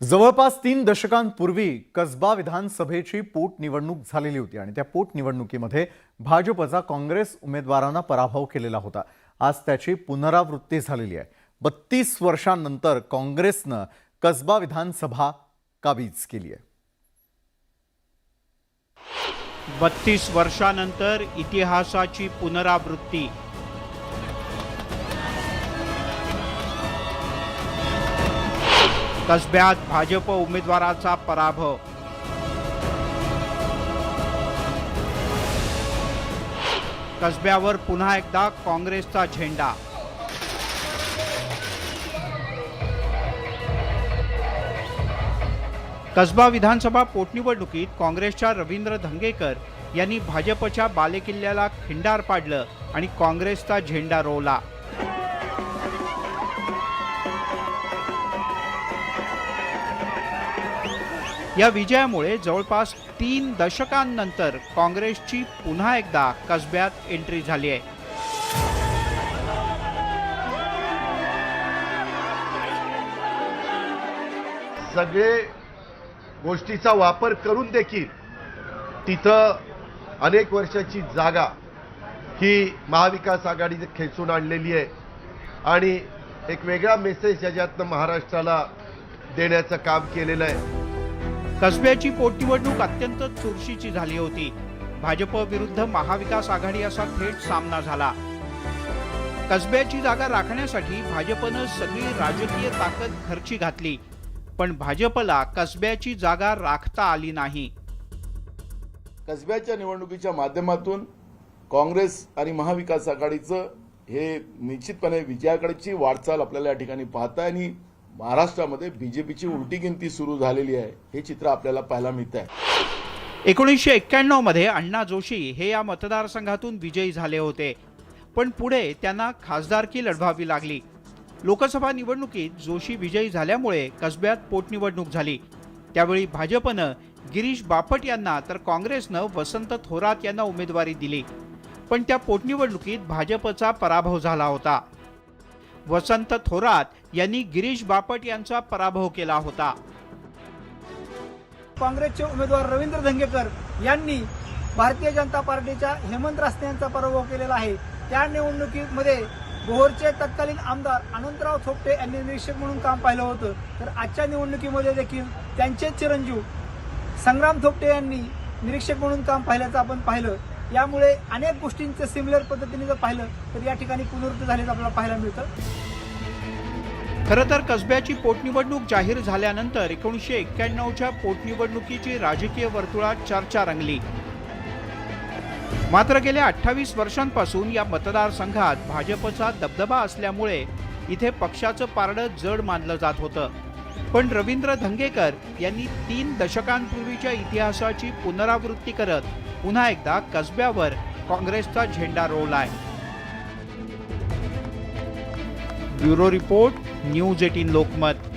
जवळपास 3 दशकांपूर्वी कसबा विधानसभेची पोटनिवडणूक झालेली होती आणि त्या पोटनिवडणुकीमध्ये भाजपचा काँग्रेस उमेदवारांना पराभव केलेला होता। आज त्याची पुनरावृत्ती झालेली आहे। 32 वर्षांनंतर काँग्रेसनं कसबा विधानसभा काबीज केली आहे। 32 वर्षानंतर इतिहासाची पुनरावृत्ती। कसब्यात भाजप उमेदवाराचा पराभव। कसब्यावर पुन्हा एकदा काँग्रेसचा झेंडा। कसबा विधानसभा पोटनिवडणुकीत काँग्रेसच्या रवींद्र धंगेकर यांनी भाजपच्या बालेकिल्ल्याला खिंडार पाडलं आणि काँग्रेसचा झेंडा रोवला। या विजयामुळे जवळपास 3 दशकांनंतर काँग्रेसची पुन्हा एकदा कसब्यात एंट्री झाली आहे। सगळे गोष्टीचा वापर करून देखील तिथं अनेक वर्षाची जागा ही महाविकास आघाडीने खेचून आणलेली आहे आणि एक वेगळा मेसेज याच्यातनं महाराष्ट्राला देण्याचं काम केलेलं आहे। कसब्याची पोटनिवडणूक अत्यंत चुरशीची झाली होती। भाजप विरुद्ध महाविकास आघाडी असा थेट सामना झाला। कसब्याची जागा राखण्यासाठी भाजपनं सगळी राजकीय ताकद खर्ची घातली, पण भाजपला कसब्याची जागा राखता आली नाही। कसब्याच्या निवडणुकीच्या माध्यमातून काँग्रेस आणि महाविकास आघाडीचं हे निश्चितपणे विजयाकडची वाटचाल आपल्याला या ठिकाणी पाहता आणि महाराष्ट्रामध्ये बीजेपीची उलटी गिनती सुरू झालेली आहे हे चित्र आपल्याला पाहायला मिळत आहे। 1991 मध्ये अण्णा जोशी हे या मतदारसंघातून विजयी झाले होते, पण पुढे त्यांना खासदारकी लढवावी लागली। लोकसभा निवडणुकीत जोशी विजयी झाल्यामुळे कसब्यात पोटनिवडणूक झाली। त्यावेळी भाजपनं गिरीश बापट यांना तर काँग्रेसनं वसंत थोरात यांना उमेदवारी दिली, पण त्या पोटनिवडणुकीत भाजपचा पराभव झाला होता। वसंत थोरात यांनी गिरीश बापट यांचा पराभव केला होता। काँग्रेसचे उमेदवार रवींद्र धंगेकर यांनी भारतीय जनता पार्टीच्या हेमंत रासने यांचा पराभव केलेला आहे। त्या निवडणुकीमध्ये भोरचे तत्कालीन आमदार अनंतराव थोपटे यांनी निरीक्षक म्हणून काम पाहिलं होतं, तर आजच्या निवडणुकीमध्ये देखील त्यांचे चिरंजीव संग्राम थोपटे यांनी निरीक्षक म्हणून काम पाहिल्याचं आपण पाहिलं। यामुळे अनेक गोष्टींचं सिमिलर पद्धतीने जर पाहिलं तर या ठिकाणी पुनरावृत्ती झाल्याचं आपल्याला पाहायला मिळतं। खरं तर कसब्याची पोटनिवडणूक जाहीर झाल्यानंतर 1991च्या पोटनिवडणुकीची राजकीय वर्तुळात चर्चा रंगली। मात्र गेल्या 28 वर्षांपासून या मतदारसंघात भाजपचा दबदबा असल्यामुळे इथे पक्षाचं पारडं जड मानलं जात होतं, पण रवींद्र धंगेकर यांनी 3 दशकांपूर्वीच्या इतिहासाची पुनरावृत्ती करत पुन्हा एकदा कसब्यावर काँग्रेसचा झेंडा रोवलाय। Bureau report, news 18 Lokmat.